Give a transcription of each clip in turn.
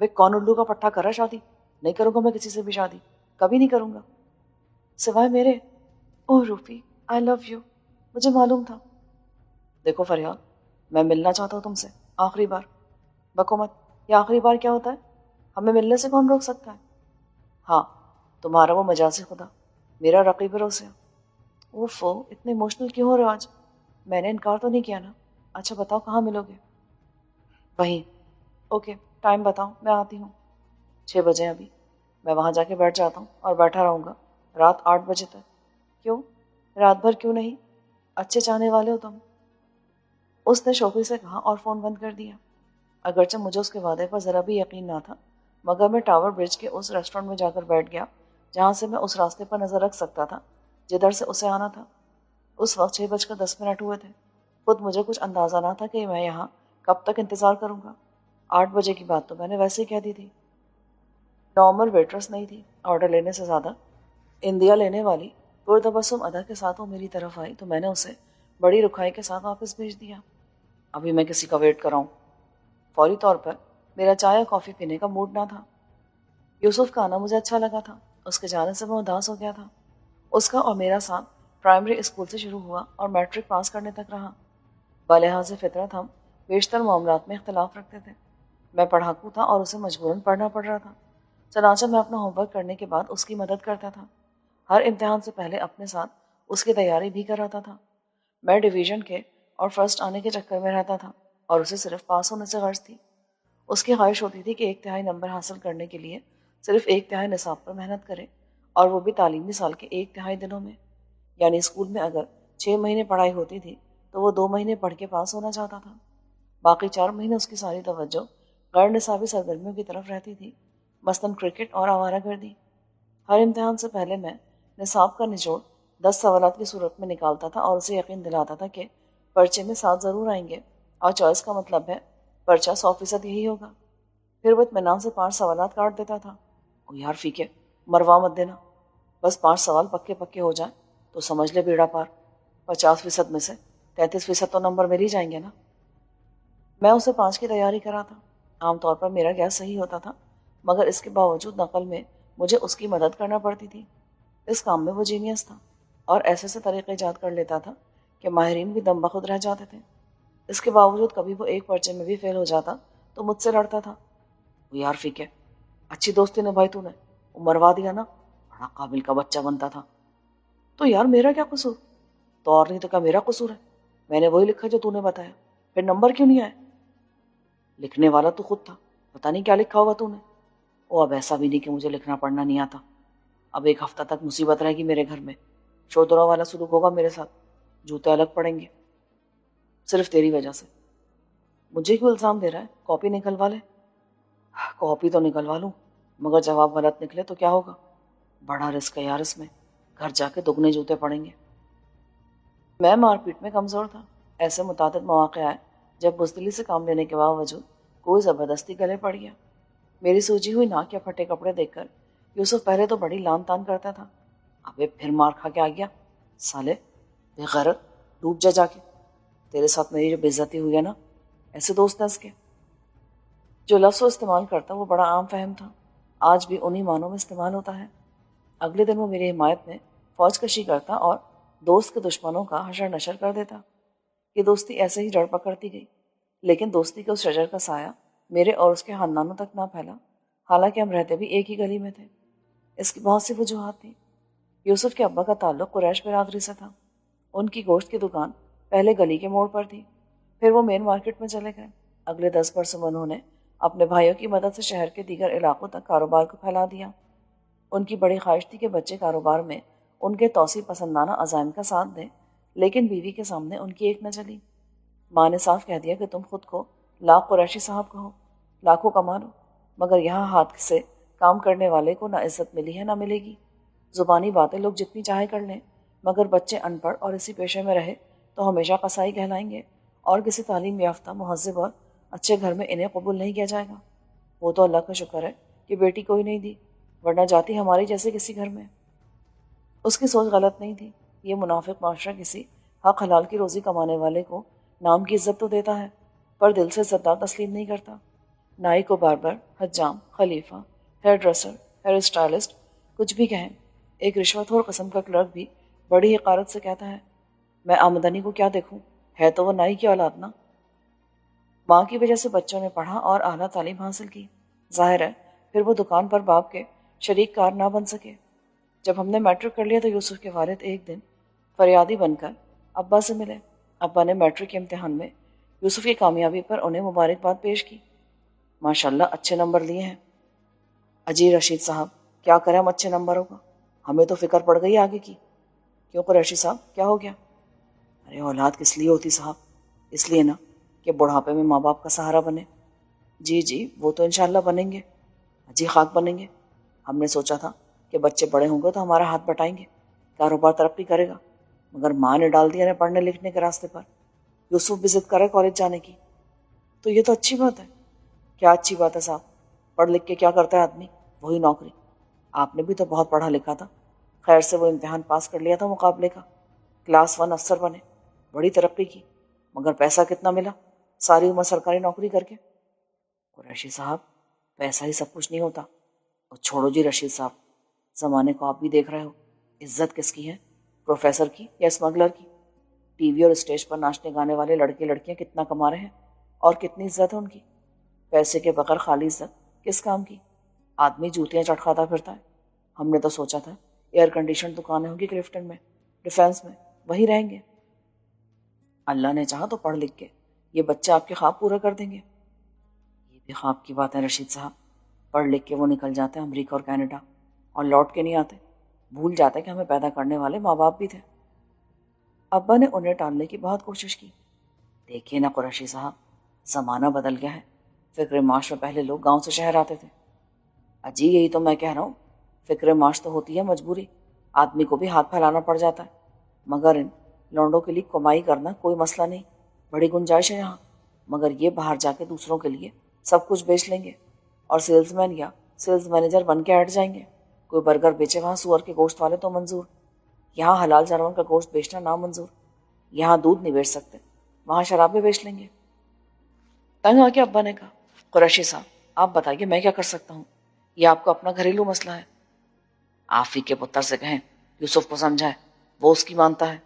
ابے کون الو کا پٹھا کرا شادی؟ نہیں کروں گا میں کسی سے بھی شادی، کبھی نہیں کروں گا سوائے میرے۔ اوہ روفی، آئی لو یو، مجھے معلوم تھا۔ دیکھو فریال، میں ملنا چاہتا ہوں تم سے آخری بار۔ بکو مت، یہ آخری بار کیا ہوتا ہے؟ ہمیں ملنے سے کون روک سکتا ہے؟ ہاں، تمہارا وہ مجازی خدا، میرا رقیب روسیہ۔ اوفو، اتنے ایموشنل کیوں ہو رہے ہو آج؟ میں نے انکار تو نہیں کیا نا؟ اچھا بتاؤ کہاں ملو گے؟ وہیں۔ اوکے، ٹائم بتاؤ، میں آتی ہوں۔ 6 بجے ابھی۔ میں وہاں جا کے بیٹھ جاتا ہوں اور بیٹھا رہوں گا رات 8 بجے تک۔ کیوں؟ رات بھر کیوں نہیں؟ اچھے چاہنے والے ہو تم۔ اس نے شوقی سے کہا اور فون بند کر دیا۔ اگرچہ مجھے اس کے وعدے پر ذرا بھی یقین نہ تھا، مگر میں ٹاور برج کے اس ریسٹورینٹ میں جا کر بیٹھ گیا جہاں سے میں اس راستے پر نظر رکھ سکتا تھا جدھر سے اسے آنا تھا۔ اس وقت 6:10 ہوئے تھے۔ خود مجھے کچھ اندازہ نہ تھا کہ میں یہاں کب تک انتظار کروں گا۔ 8 بجے کی بات تو میں نے ویسے ہی کہہ دی تھی۔ نارمل ویٹرس نہیں تھی، آرڈر لینے سے زیادہ اندیا لینے والی پرتبسم ادا کے ساتھ وہ میری طرف آئی تو میں نے اسے بڑی رکھائی کے ساتھ واپس بھیج دیا۔ ابھی میں کسی کا ویٹ کر رہا ہوں۔ فوری طور پر میرا چائے اور کافی پینے کا موڈ نہ تھا۔ یوسف کا آنا مجھے اچھا لگا تھا، اس کے جانے سے میں اداس ہو گیا تھا۔ اس کا اور میرا ساتھ پرائمری اسکول سے شروع ہوا اور میٹرک پاس کرنے تک رہا۔ بلحاظ فطرت ہم بیشتر معاملات میں اختلاف رکھتے تھے۔ میں پڑھاکو تھا اور اسے مجبوراً پڑھنا پڑ رہا تھا، چنانچہ میں اپنا ہوم ورک کرنے کے بعد اس کی مدد کرتا تھا۔ ہر امتحان سے پہلے اپنے ساتھ اس کی تیاری بھی کراتا تھا۔ میں ڈویژن کے اور فرسٹ آنے کے چکر میں رہتا تھا اور اسے صرف پاس ہونے سے غرض تھی۔ اس کی خواہش ہوتی تھی کہ 1/3 نمبر حاصل کرنے کے لیے صرف 1/3 نصاب پر محنت کرے، اور وہ بھی تعلیمی سال کے 1/3 دنوں میں۔ یعنی اسکول میں اگر 6 مہینے پڑھائی ہوتی تھی تو وہ 2 مہینے پڑھ کے پاس ہونا چاہتا تھا۔ باقی 4 مہینے اس کی ساری توجہ غیر نصابی سرگرمیوں کی طرف رہتی تھی، مثلاً کرکٹ اور آوارہ گردی۔ ہر امتحان سے پہلے میں نصاب کا نچوڑ 10 سوالات کی صورت میں نکالتا تھا اور اسے یقین دلاتا تھا کہ پرچے میں 7 ضرور آئیں گے، اور چوائس کا مطلب ہے پرچہ 100% یہی ہوگا۔ پھر وہ اطمینان سے 5 سوالات کاٹ دیتا تھا۔ او یار فیکے، مروا مت دینا، بس 5 سوال پکے پکے ہو جائیں تو سمجھ لے بیڑا پار۔ 50% میں سے 33% تو نمبر مل ہی جائیں گے نا۔ میں اسے 5 کی تیاری کراتا۔ عام طور پر میرا گیس صحیح ہوتا تھا، مگر اس کے باوجود نقل میں مجھے اس کی مدد کرنا پڑتی تھی۔ اس کام میں وہ جینیس تھا اور ایسے طریقے ایجاد کر لیتا تھا کہ ماہرین بھی دم بخود رہ جاتے تھے۔ اس کے باوجود کبھی وہ ایک پرچے میں بھی فیل ہو جاتا تو مجھ سے لڑتا تھا۔ وہ یار فیکے، اچھی دوستی نبھائی تو نے، وہ مروا دیا نا، بڑا قابل کا بچہ بنتا تھا۔ تو یار میرا کیا قصور؟ تو اور نہیں تو کیا میرا قصور ہے؟ میں نے وہی لکھا جو تو نے بتایا، پھر نمبر کیوں نہیں آئے؟ لکھنے والا تو خود تھا، پتہ نہیں کیا لکھا ہوگا تو نے۔ او اب ایسا بھی نہیں کہ مجھے لکھنا پڑھنا نہیں آتا۔ اب 1 ہفتہ تک مصیبت رہے گی میرے گھر میں، شودروں والا سلوک ہوگا میرے ساتھ، جوتے الگ پڑیں گے، صرف تیری وجہ سے۔ مجھے کیوں الزام دے رہا ہے؟ کاپی نکلوا لے۔ کاپی تو نکلوا لوں، مگر جواب غلط نکلے تو کیا ہوگا؟ بڑا رسک ہے یار اس میں، گھر جا کے دگنے جوتے پڑیں گے۔ میں مار پیٹ میں کمزور تھا۔ ایسے متعدد مواقع آئے جب بزدلی سے کام لینے کے باوجود کوئی زبردستی گلے پڑ گیا۔ میری سوجی ہوئی ناک یا پھٹے کپڑے دیکھ کر یوسف پہلے تو بڑی لان تان کرتا تھا۔ ابے پھر مار کھا کے آ گیا سالے، بے غیرت، ڈوب جا کے۔ تیرے ساتھ میری جو بے عزتی ہوئی ہے نا، ایسے دوست ہیں اس کے۔ جو لفظ وہ استعمال کرتا وہ بڑا عام فہم تھا، آج بھی انہی معنوں میں استعمال ہوتا ہے۔ اگلے دن وہ میری حمایت میں فوج کشی کرتا اور دوست کے دشمنوں کا حشر نشر کر دیتا۔ یہ دوستی ایسے ہی جڑ پکڑتی گئی، لیکن دوستی کے اس شجر کا سایہ میرے اور اس کے خاندانوں تک نہ پھیلا، حالانکہ ہم رہتے بھی ایک ہی گلی میں تھے۔ اس کی بہت سی وجوہات تھیں۔ یوسف کے ابا کا تعلق قریش برادری سے تھا۔ ان کی گوشت کی دکان پہلے گلی کے موڑ پر تھی، پھر وہ مین مارکیٹ میں چلے گئے۔ اگلے 10 برسوں میں انہوں نے اپنے بھائیوں کی مدد سے شہر کے دیگر علاقوں تک کاروبار کو پھیلا دیا۔ ان کی بڑی خواہش تھی کہ بچے کاروبار میں ان کے توسیع پسندانہ عزائم کا ساتھ دیں، لیکن بیوی کے سامنے ان کی ایک نہ چلی۔ ماں نے صاف کہہ دیا کہ تم خود کو لاکھ قریشی صاحب کہو، لاکھوں کما لو، مگر یہاں ہاتھ سے کام کرنے والے کو نہ عزت ملی ہے نہ ملے گی۔ زبانی باتیں لوگ جتنی چاہے کر لیں، مگر بچے ان پڑھ اور اسی پیشے میں رہے تو ہمیشہ قصائی کہلائیں گے، اور کسی تعلیم یافتہ مہذب اور اچھے گھر میں انہیں قبول نہیں کیا جائے گا۔ وہ تو اللہ کا شکر ہے کہ بیٹی کوئی نہیں دی، ورنہ جاتی ہماری جیسے کسی گھر میں۔ اس کی سوچ غلط نہیں تھی۔ یہ منافق معاشرہ کسی حق حلال کی روزی کمانے والے کو نام کی عزت تو دیتا ہے، پر دل سے عزت دار تسلیم نہیں کرتا۔ نائی کو باربر، حجام، خلیفہ، ہیئر ڈریسر، ہیئر اسٹائلسٹ، کچھ بھی کہیں، ایک رشوت خور قسم کا کلرک بھی بڑی حقارت سے کہتا ہے میں آمدنی کو کیا دیکھوں، ہے تو وہ نائی کی اولاد نا۔ ماں کی وجہ سے بچوں نے پڑھا اور اعلیٰ تعلیم حاصل کی، ظاہر ہے پھر وہ دکان پر باپ کے شریک کار نہ بن سکے۔ جب ہم نے میٹرک کر لیا تو یوسف کے والد ایک دن فریادی بن کر ابا سے ملے۔ ابا نے میٹرک کے امتحان میں یوسف کی کامیابی پر انہیں مبارکباد پیش کی۔ ماشاءاللہ اچھے نمبر لیے ہیں۔ اجی رشید صاحب، کیا کریں ہم اچھے نمبروں کا، ہمیں تو فکر پڑ گئی آگے کی۔ کیوں قریشی صاحب کیا ہو گیا؟ ارے اولاد کس لیے ہوتی صاحب؟ اس لیے نا کہ بڑھاپے میں ماں باپ کا سہارا بنے۔ جی وہ تو انشاءاللہ بنیں گے، جی خاک بنیں گے۔ ہم نے سوچا تھا کہ بچے بڑے ہوں گے تو ہمارا ہاتھ بٹائیں گے، کاروبار ترقی کرے گا، مگر ماں نے ڈال دیا انہیں پڑھنے لکھنے کے راستے پر۔ یوسف بھی ضد کرے کالج جانے کی۔ تو یہ تو اچھی بات ہے۔ کیا اچھی بات ہے صاحب؟ پڑھ لکھ کے کیا کرتا ہے آدمی؟ وہی نوکری۔ آپ نے بھی تو بہت پڑھا لکھا تھا، خیر سے وہ امتحان پاس کر لیا تھا مقابلے کا، کلاس 1 افسر بنے، بڑی ترقی کی، مگر پیسہ کتنا ملا ساری عمر سرکاری نوکری کر کے؟ قریشی صاحب پیسہ ہی سب کچھ نہیں ہوتا۔ اور چھوڑو جی رشید صاحب، زمانے کو آپ بھی دیکھ رہے ہو، عزت کس کی ہے، پروفیسر کی یا اسمگلر کی؟ ٹی وی اور اسٹیج پر ناچنے گانے والے لڑکے لڑکیاں کتنا کما رہے ہیں اور کتنی عزت ہے ان کی۔ پیسے کے بغیر خالی عزت کس کام کی؟ آدمی جوتیاں چٹکھاتا پھرتا ہے۔ ہم نے تو سوچا تھا ایئر کنڈیشن دکانیں ہوں گی کلفٹن میں، ڈیفینس میں، وہی رہیں گے۔ اللہ نے چاہا تو پڑھ لکھ کے یہ بچے آپ کے خواب پورے کر دیں گے۔ یہ بھی خواب کی بات ہے رشید صاحب، پڑھ لکھ کے وہ نکل جاتے ہیں امریکہ اور کینیڈا اور لوٹ کے نہیں آتے، بھول جاتے کہ ہمیں پیدا کرنے والے ماں باپ بھی تھے۔ ابا نے انہیں ٹالنے کی بہت کوشش کی۔ دیکھیے نا قریشی صاحب، زمانہ بدل گیا ہے، فکر معاش میں پہلے لوگ گاؤں سے شہر آتے تھے۔ اجی یہی تو میں کہہ رہا ہوں، فکر معاش تو ہوتی ہے مجبوری، آدمی کو بھی ہاتھ پھیلانا پڑ جاتا ہے، مگر ان لونڈوں کے لیے کمائی کرنا کوئی مسئلہ نہیں، بڑی گنجائش ہے یہاں، مگر یہ باہر جا کے دوسروں کے لیے سب کچھ بیچ لیں گے اور سیلز مین یا سیلز مینیجر بن کے ہٹ جائیں گے۔ کوئی برگر بیچے وہاں سور کے گوشت والے تو منظور، یہاں حلال جانور کا گوشت بیچنا نامنظور، یہاں دودھ نہیں بیچ سکتے، وہاں شرابیں بیچ لیں گے۔ تنگ آ کے ابا نے کہا قریشی صاحب آپ بتائیے میں کیا کر سکتا ہوں، یہ آپ کو اپنا گھریلو مسئلہ ہے۔ آپ فی کے پتر سے کہیں یوسف کو سمجھائے، وہ اس کی مانتا ہے۔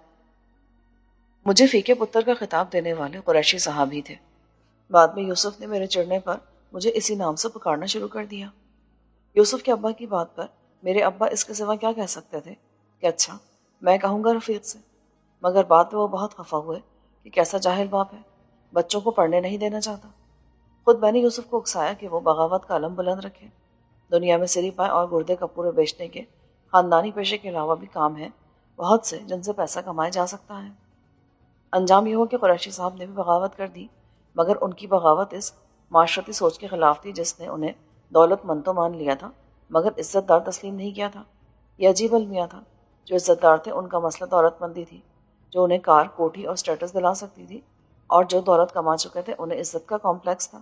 مجھے فی کے پتر کا خطاب دینے والے قریشی صاحب ہی تھے۔ بعد میں یوسف نے میرے چڑھنے پر مجھے اسی نام سے پکارنا شروع کر دیا۔ یوسف کے ابا کی بات پر میرے ابا اس کے سوا کیا کہہ سکتے تھے کہ اچھا میں کہوں گا رفیق سے، مگر بعد میں وہ بہت خفا ہوئے کہ کیسا جاہل باپ ہے، بچوں کو پڑھنے نہیں دینا چاہتا۔ خود میں نے یوسف کو اکسایا کہ وہ بغاوت کا علم بلند رکھے، دنیا میں سری پائے اور گردے کپورے بیچنے کے خاندانی پیشے کے علاوہ بھی کام ہیں بہت سے جن سے پیسہ کمایا جا سکتا ہے۔ انجام یہ ہو کہ قریشی صاحب نے بھی بغاوت کر دی، مگر ان کی بغاوت اس معاشرتی سوچ کے خلاف تھی جس نے انہیں دولت مند تو مان لیا تھا مگر عزت دار تسلیم نہیں کیا تھا۔ یہ عجیب المیہ تھا، جو عزت دار تھے ان کا مسئلہ دولت مندی تھی، جو انہیں کار، کوٹھی اور سٹیٹس دلا سکتی تھی، اور جو دولت کما چکے تھے انہیں عزت کا کمپلیکس تھا۔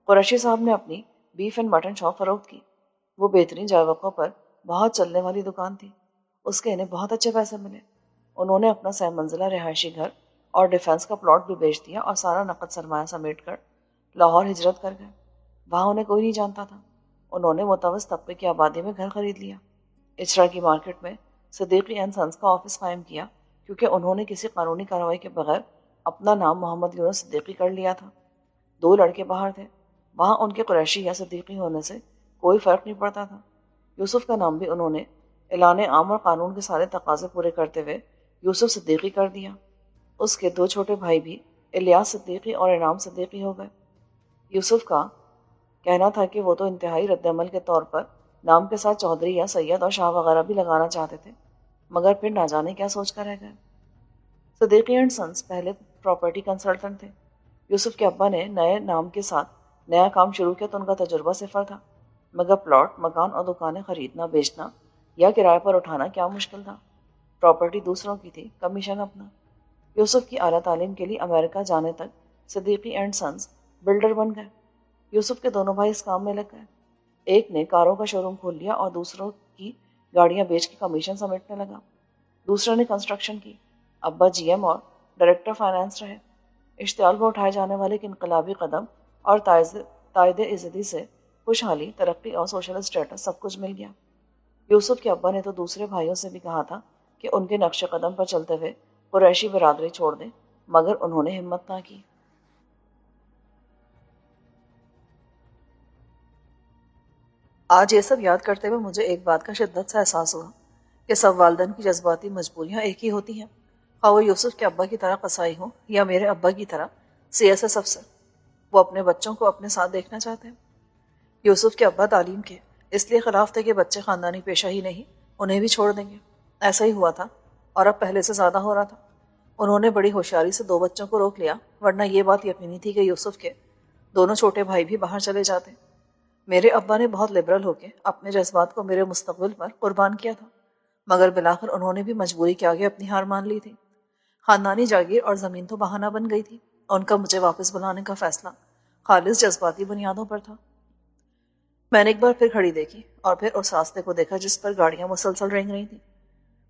قریشی صاحب نے اپنی بیف اینڈ مٹن شاپ فروخت کی۔ وہ بہترین جائے پر بہت چلنے والی دکان تھی، اس کے انہیں بہت اچھے پیسے ملے۔ انہوں نے اپنا 6 منزلہ رہائشی گھر اور ڈیفینس کا پلاٹ بھی بیچ دیا اور سارا نقد سرمایہ سمیٹ کر لاہور ہجرت کر گئے۔ وہاں انہیں کوئی نہیں جانتا تھا۔ انہوں نے متوسط طبقے کی آبادی میں گھر خرید لیا۔ اچرا کی مارکیٹ میں صدیقی اینڈ سنس کا آفس قائم کیا کیونکہ انہوں نے کسی قانونی کارروائی کے بغیر اپنا نام محمد یونس صدیقی کر لیا تھا۔ 2 لڑکے باہر تھے، وہاں ان کے قریشی یا صدیقی ہونے سے کوئی فرق نہیں پڑتا تھا۔ یوسف کا نام بھی انہوں نے اعلان عام اور قانون کے سارے تقاضے پورے کرتے ہوئے یوسف صدیقی کر دیا۔ اس کے 2 چھوٹے بھائی بھی الیاس صدیقی اور انعام صدیقی ہو گئے۔ یوسف کا کہنا تھا کہ وہ تو انتہائی رد عمل کے طور پر نام کے ساتھ چودھری یا سید اور شاہ وغیرہ بھی لگانا چاہتے تھے، مگر پھر نہ جانے کیا سوچ کر رہ گئے۔ صدیقی اینڈ سنس پہلے پراپرٹی کنسلٹنٹ تھے۔ یوسف کے ابا نے نئے نام کے ساتھ نیا کام شروع کیا تو ان کا تجربہ صفر تھا، مگر پلاٹ، مکان اور دکانیں خریدنا، بیچنا یا کرائے پر اٹھانا کیا مشکل تھا۔ پراپرٹی دوسروں کی تھی، کمیشن اپنا۔ یوسف کی اعلیٰ تعلیم کے لیے امریکہ جانے تک صدیقی اینڈ سنس بلڈر بن گئے۔ یوسف کے دونوں بھائی اس کام میں لگ گئے۔ ایک نے کاروں کا شو روم کھول لیا اور دوسروں کی گاڑیاں بیچ کے کمیشن سمیٹنے لگا۔ دوسرے نے کنسٹرکشن کی، ابا جی ایم اور ڈائریکٹر فائنانس رہے۔ اشتعال میں اٹھائے جانے والے ایک انقلابی قدم اور تائید عزتی سے خوشحالی، ترقی اور سوشل اسٹیٹس سب کچھ مل گیا۔ یوسف کے ابا نے تو دوسرے بھائیوں سے بھی کہا تھا کہ ان کے نقش قدم پر چلتے ہوئے قریشی برادری چھوڑ دیں، مگر انہوں نے ہمت نہ کی۔ آج یہ سب یاد کرتے ہوئے مجھے ایک بات کا شدت سے احساس ہوا کہ سب والدین کی جذباتی مجبوریاں ایک ہی ہوتی ہیں، خواہ وہ یوسف کے ابا کی طرح قصائی ہوں یا میرے ابا کی طرح CSS افسر۔ وہ اپنے بچوں کو اپنے ساتھ دیکھنا چاہتے ہیں۔ یوسف کے ابا تعلیم کے اس لیے خلاف تھے کہ بچے خاندانی پیشہ ہی نہیں، انہیں بھی چھوڑ دیں گے۔ ایسا ہی ہوا تھا، اور اب پہلے سے زیادہ ہو رہا تھا۔ انہوں نے بڑی ہوشیاری سے 2 بچوں کو روک لیا، ورنہ یہ بات یقینی تھی کہ یوسف کے دونوں چھوٹے بھائی بھی باہر چلے جاتے۔ میرے ابا نے بہت لبرل ہو کے اپنے جذبات کو میرے مستقبل پر قربان کیا تھا، مگر بالآخر انہوں نے بھی مجبوری کے آگے اپنی ہار مان لی تھی۔ خاندانی جاگیر اور زمین تو بہانہ بن گئی تھی، ان کا مجھے واپس بلانے کا فیصلہ خالص جذباتی بنیادوں پر تھا۔ میں نے ایک بار پھر گھڑی دیکھی اور پھر اس راستے کو دیکھا جس پر گاڑیاں مسلسل رینگ رہی تھیں۔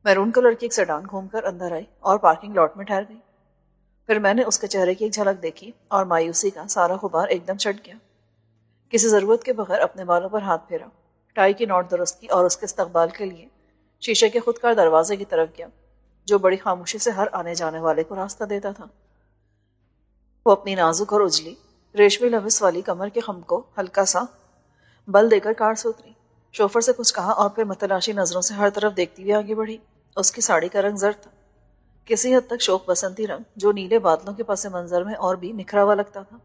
میرون کلر کی ایک سیڈان گھوم کر اندر آئی اور پارکنگ لاٹ میں ٹھہر گئی۔ پھر میں نے اس کے چہرے کی ایک جھلک دیکھی اور مایوسی کا سارا غبار ایک دم چھٹ گیا۔ کسی ضرورت کے بغیر اپنے بالوں پر ہاتھ پھیرا، ٹائی کی نوٹ درست کی اور اس کے استقبال کے لیے شیشے کے خودکار دروازے کی طرف گیا جو بڑی خاموشی سے ہر آنے جانے والے کو راستہ دیتا تھا۔ وہ اپنی نازک اور اجلی ریشمی لبس والی کمر کے خم کو ہلکا سا بل دے کر کار سے اتری، شوفر سے کچھ کہا اور پھر متلاشی نظروں سے ہر طرف دیکھتی ہوئی آگے بڑھی۔ اس کی ساڑی کا رنگ زرد تھا، کسی حد تک شوق بسنتی رنگ جو نیلے بادلوں کے پس منظر میں اور بھی نکھرا ہوا لگتا تھا۔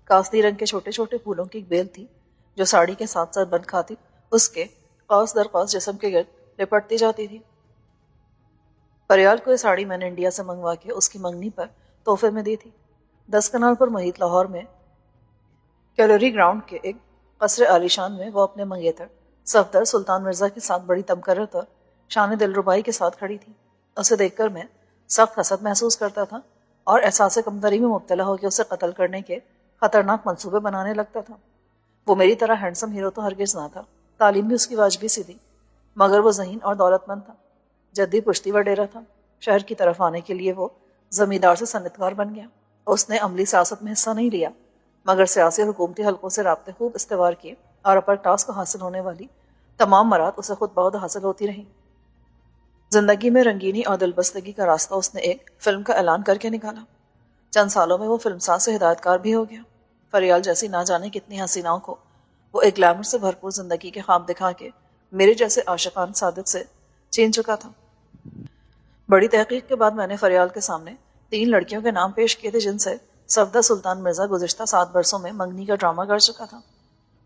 کاستی رنگ کے چھوٹے چھوٹے پھولوں کی ایک بیل تھی جو ساڑی کے ساتھ ساتھ بند کھاتی اس کے قوس در قوس جسم کے گرد لپٹتی جاتی تھی۔ فریال کو یہ ساڑی میں نے انڈیا سے منگوا کے اس کی منگنی پر تحفے میں دی تھی۔ 10 کنال پر محیط لاہور میں کیلوری گراؤنڈ کے ایک قصر عالیشان میں وہ اپنے منگیتر صفدر سلطان مرزا کے ساتھ بڑی تمکرت اور شان دلربائی کے ساتھ کھڑی تھی۔ اسے دیکھ کر میں سخت حسد محسوس کرتا تھا اور احساس کمتری میں مبتلا ہو کے اسے قتل کرنے کے خطرناک منصوبے بنانے لگتا تھا۔ وہ میری طرح ہینڈسم ہیرو تو ہرگز نہ تھا، تعلیم بھی اس کی واجبی سی تھی، مگر وہ ذہین اور دولت مند تھا، جدی پشتی وڈیرا تھا۔ شہر کی طرف آنے کے لیے وہ زمیندار سے صنعتکار بن گیا۔ اس نے عملی سیاست میں حصہ نہیں لیا، مگر سیاسی اور حکومتی حلقوں سے رابطے خوب استوار کیے اور اپر ٹاس کو حاصل ہونے والی تمام مراد اسے خود بخود حاصل ہوتی رہیں۔ زندگی میں رنگینی اور دلبستگی کا راستہ اس نے ایک فلم کا اعلان کر کے نکالا۔ چند سالوں میں وہ فلم ساز سے ہدایت کار بھی ہو گیا۔ فریال جیسی نہ جانے کتنی حسیناؤں کو وہ ایک گلیمر سے بھرپور زندگی کے خواب دکھا کے میرے جیسے عاشقان صادق سے چھین چکا تھا۔ بڑی تحقیق کے بعد میں نے فریال کے سامنے 3 لڑکیوں کے نام پیش کیے تھے جن سے صفدر سلطان مرزا گزشتہ 7 برسوں میں منگنی کا ڈرامہ کر چکا تھا،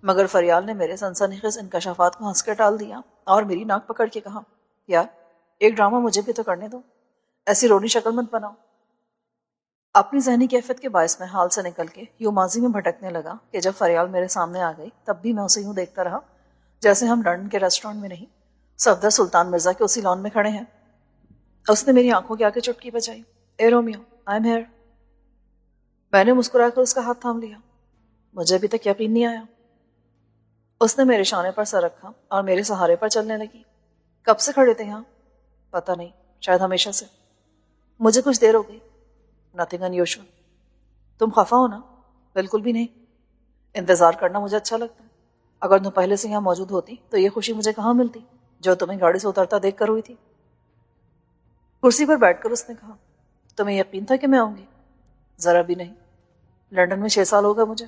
مگر فریال نے میرے سنسنیخیز انکشافات کو ہنس کے ٹال دیا اور میری ناک پکڑ کے کہا، یار ایک ڈرامہ مجھے بھی تو کرنے دو، ایسی رونی شکل مت بناؤ۔ اپنی ذہنی کیفیت کے باعث میں حال سے نکل کے یوں ماضی میں بھٹکنے لگا کہ جب فریال میرے سامنے آ گئی تب بھی میں اسے یوں دیکھتا رہا جیسے ہم لندن کے ریسٹورینٹ میں نہیں، صفدر سلطان مرزا کے اسی لان میں کھڑے ہیں۔ اس نے میری آنکھوں کے آگے چٹکی بجائی، اے رومیو، آئی ایم ہیئر۔ میں نے مسکرا کر اس کا ہاتھ تھام لیا۔ مجھے ابھی تک یقین نہیں آیا۔ اس نے میرے شانے پر سر رکھا اور میرے سہارے پر چلنے لگی۔ کب سے کھڑے تھے یہاں؟ پتہ نہیں، شاید ہمیشہ سے۔ مجھے کچھ دیر ہو گئی۔ نتھنگ انیوشول۔ تم خفا ہو نا؟ بالکل بھی نہیں، انتظار کرنا مجھے اچھا لگتا ہے۔ اگر تم پہلے سے یہاں موجود ہوتی تو یہ خوشی مجھے کہاں ملتی جو تمہیں گاڑی سے اترتا دیکھ کر ہوئی تھی۔ کرسی پر بیٹھ کر اس نے کہا، تمہیں یقین تھا کہ میں آؤں گی؟ ذرا بھی نہیں۔ لندن میں 6 سال ہو گئے مجھے،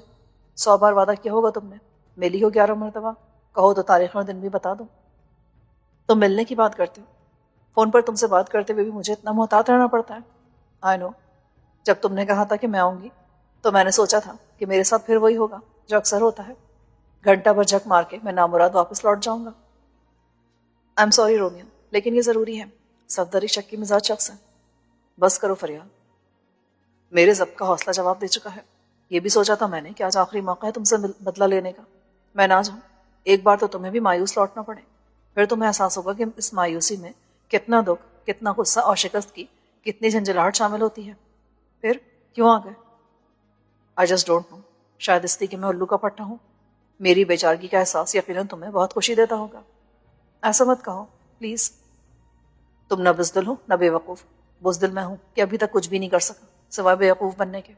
100 بار وعدہ کیا ہوگا تم نے، ملی ہو 11 مرتبہ، کہو تو تاریخ اور دن بھی بتا دو۔ تم ملنے کی بات کرتے ہو، فون پر تم سے بات کرتے ہوئے بھی مجھے اتنا محتاط رہنا پڑتا ہے۔ آئی نو، جب تم نے کہا تھا کہ میں آؤں گی تو میں نے سوچا تھا کہ میرے ساتھ پھر وہی ہوگا جو اکثر ہوتا ہے، گھنٹہ بھر جھک مار کے میں نامراد واپس لوٹ جاؤں گا۔ آئی ایم سوری رومیو، لیکن یہ ضروری ہے، صفدری شک کی مزاج شخص ہے۔ بس کرو فریال۔ میرے ضبط کا حوصلہ جواب دے چکا ہے۔ یہ بھی سوچا تھا میں نے کہ آج آخری موقع ہے تم سے بدلہ لینے کا، میں نہ جاؤں، ایک بار تو تمہیں بھی مایوس لوٹنا پڑے، پھر تمہیں احساس ہوگا کہ اس مایوسی میں کتنا دکھ، کتنا غصہ اور شکست کی کتنی جھنجھلاہٹ شامل ہوتی ہے۔ پھر کیوں آ گئے؟ آئی جسٹ ڈونٹ نو، شاید اس لیے کہ میں الو کا پٹھا ہوں۔ میری بیچارگی کا احساس یقیناً تمہیں بہت خوشی دیتا ہوگا۔ ایسا مت کہو پلیز۔ تم نہ بزدل ہو نہ بے وقوف۔ بزدل میں ہوں کہ ابھی تک کچھ بھی نہیں کر سکا سوائے بے وقوف بننے کے۔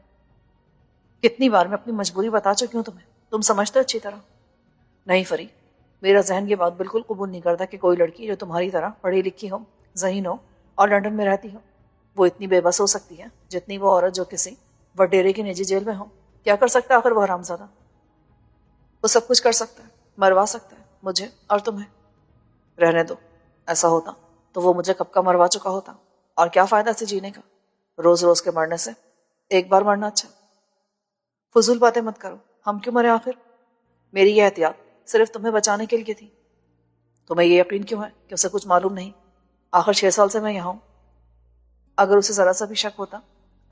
کتنی بار میں اپنی مجبوری بتا چکی ہوں تمہیں، تم سمجھتے اچھی طرح؟ نہیں فری، میرا ذہن یہ بات بالکل قبول نہیں کرتا کہ کوئی لڑکی جو تمہاری طرح پڑھی لکھی ہو، ذہین ہو اور لندن میں رہتی ہو، وہ اتنی بے بس ہو سکتی ہے جتنی وہ عورت جو کسی وڈیرے کی نجی جیل میں ہو۔ کیا کر سکتا ہے آخر وہ حرامزادہ؟ وہ سب کچھ کر سکتا ہے، مروا سکتا ہے مجھے اور تمہیں۔ رہنے دو، ایسا ہوتا تو وہ مجھے کب کا مروا چکا ہوتا، اور کیا فائدہ سے جینے کا، روز روز کے مرنے سے ایک بار مرنا اچھا۔ فضول باتیں مت کرو، ہم کیوں مرے آخر؟ میری یہ احتیاط صرف تمہیں بچانے کے لیے تھی۔ تمہیں یہ یقین کیوں ہے کہ اسے کچھ معلوم نہیں؟ آخر 6 سال سے میں یہاں ہوں۔ اگر اسے ذرا سا بھی شک ہوتا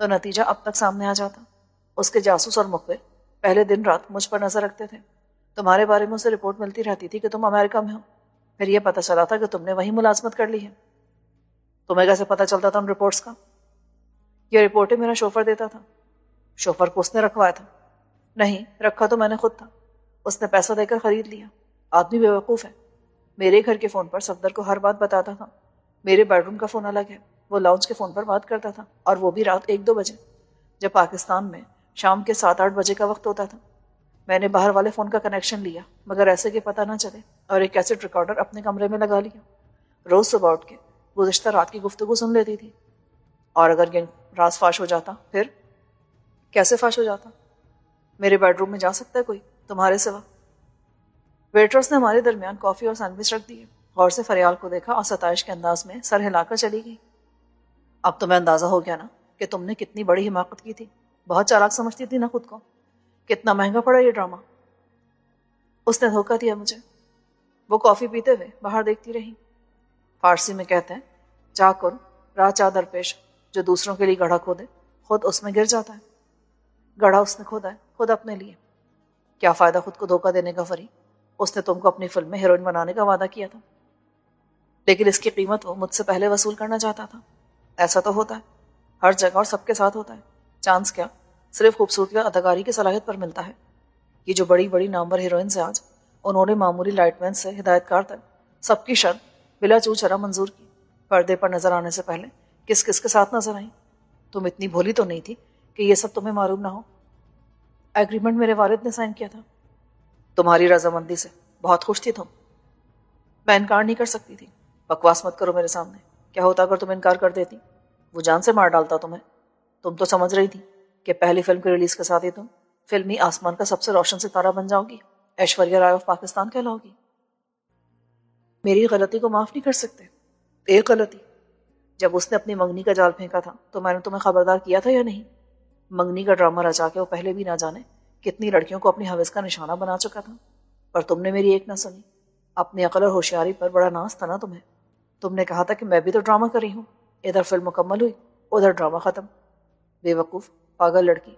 تو نتیجہ اب تک سامنے آ جاتا۔ اس کے جاسوس اور مخبر پہلے دن رات مجھ پر نظر رکھتے تھے۔ تمہارے بارے میں اسے رپورٹ ملتی رہتی تھی کہ تم امریکہ میں ہو، پھر یہ پتہ چلا تھا کہ تم نے وہیں ملازمت کر لی ہے۔ تمہیں کیسے پتہ چلتا تھا ان رپورٹس کا؟ یہ رپورٹیں میرا شوفر دیتا تھا۔ شوفر کو اس نے رکھوایا تھا؟ نہیں، رکھا تو میں نے خود تھا، اس نے پیسہ دے کر خرید لیا۔ آدمی بے وقوف ہے۔ میرے گھر کے فون پر صفدر کو ہر بات بتاتا تھا۔ میرے بیڈ روم کا فون الگ ہے، وہ لاؤنج کے فون پر بات کرتا تھا، اور وہ بھی رات 1-2 بجے، جب پاکستان میں شام کے 7-8 بجے کا وقت ہوتا تھا۔ میں نے باہر والے فون کا کنیکشن لیا مگر ایسے کہ پتہ نہ چلے، اور ایک کیسٹ ریکارڈر اپنے کمرے میں لگا لیا۔ روز صبح اٹھ کے گزشتہ رات کی گفتگو سن لیتی تھی، اور اگر یہ راز فاش ہو جاتا پھر؟ کیسے فاش ہو جاتا؟ میرے بیڈ روم میں جا سکتا ہے کوئی تمہارے سوا؟ ویٹرس نے ہمارے درمیان کافی اور سینڈوچ رکھ دیے، غور سے فریال کو دیکھا اور ستائش کے انداز میں سر ہلا کر چلی گئی۔ اب تمہیں اندازہ ہو گیا نا کہ تم نے کتنی بڑی حماقت کی تھی؟ بہت چالاک سمجھتی تھی نا خود کو؟ کتنا مہنگا پڑا یہ ڈرامہ۔ اس نے دھوکہ دیا مجھے۔ وہ کافی پیتے ہوئے باہر دیکھتی رہی۔ فارسی میں کہتے ہیں چاہ کن راہ چا درپیش، جو دوسروں کے لیے گڑھا کھودے خود اس میں گر جاتا ہے۔ گڑھا اس نے کھودا ہے خود اپنے لیے۔ کیا فائدہ خود کو دھوکہ دینے کا فری؟ اس نے تم کو اپنی فلم میں ہیروئن بنانے کا وعدہ کیا تھا، لیکن اس کی قیمت وہ مجھ سے پہلے وصول کرنا چاہتا تھا۔ ایسا تو ہوتا ہے، ہر جگہ اور سب کے ساتھ ہوتا ہے۔ چانس کیا صرف خوبصورتی اور اداکاری کی صلاحیت پر ملتا ہے۔ یہ جو بڑی بڑی نامور ہیروئنز ہیں آج، انہوں نے معمولی لائٹ مین سے ہدایت کار تک سب کی شرط بلا چو چرا منظور کی۔ پردے پر نظر آنے سے پہلے کس کس کے ساتھ نظر آئیں؟ تم اتنی بھولی تو نہیں تھی کہ یہ سب تمہیں معلوم نہ ہو؟ ایگریمنٹ میرے والد نے سائن کیا تھا تمہاری رضامندی سے۔ بہت خوش تھی تم۔ میں انکار نہیں کر سکتی تھی۔ بکواس مت کرو میرے سامنے۔ کیا ہوتا اگر تم انکار کر دیتی؟ وہ جان سے مار ڈالتا تمہیں۔ تم تو سمجھ رہی تھی کہ پہلی فلم کی ریلیز کے ساتھ ہی تم فلمی آسمان کا سب سے روشن ستارہ بن جاؤ گی، ایشوریہ رائے آف پاکستان کہلاؤ گی۔ میری غلطی کو معاف نہیں کر سکتے؟ ایک غلطی؟ جب اس نے اپنی منگنی کا جال پھینکا تھا تو میں نے تمہیں خبردار کیا تھا یا نہیں؟ منگنی کا ڈرامہ رچا کے وہ پہلے بھی نہ جانے کتنی لڑکیوں کو اپنی حوث کا نشانہ بنا چکا تھا، پر تم نے میری ایک نہ سنی۔ اپنی عقل اور ہوشیاری پر بڑا ناز تھا نا تمہیں۔ تم نے کہا تھا کہ میں بھی تو ڈرامہ کر رہی ہوں۔ ادھر فلم مکمل ہوئی، ادھر ڈرامہ ختم۔ بے وقوف پاگل لڑکی۔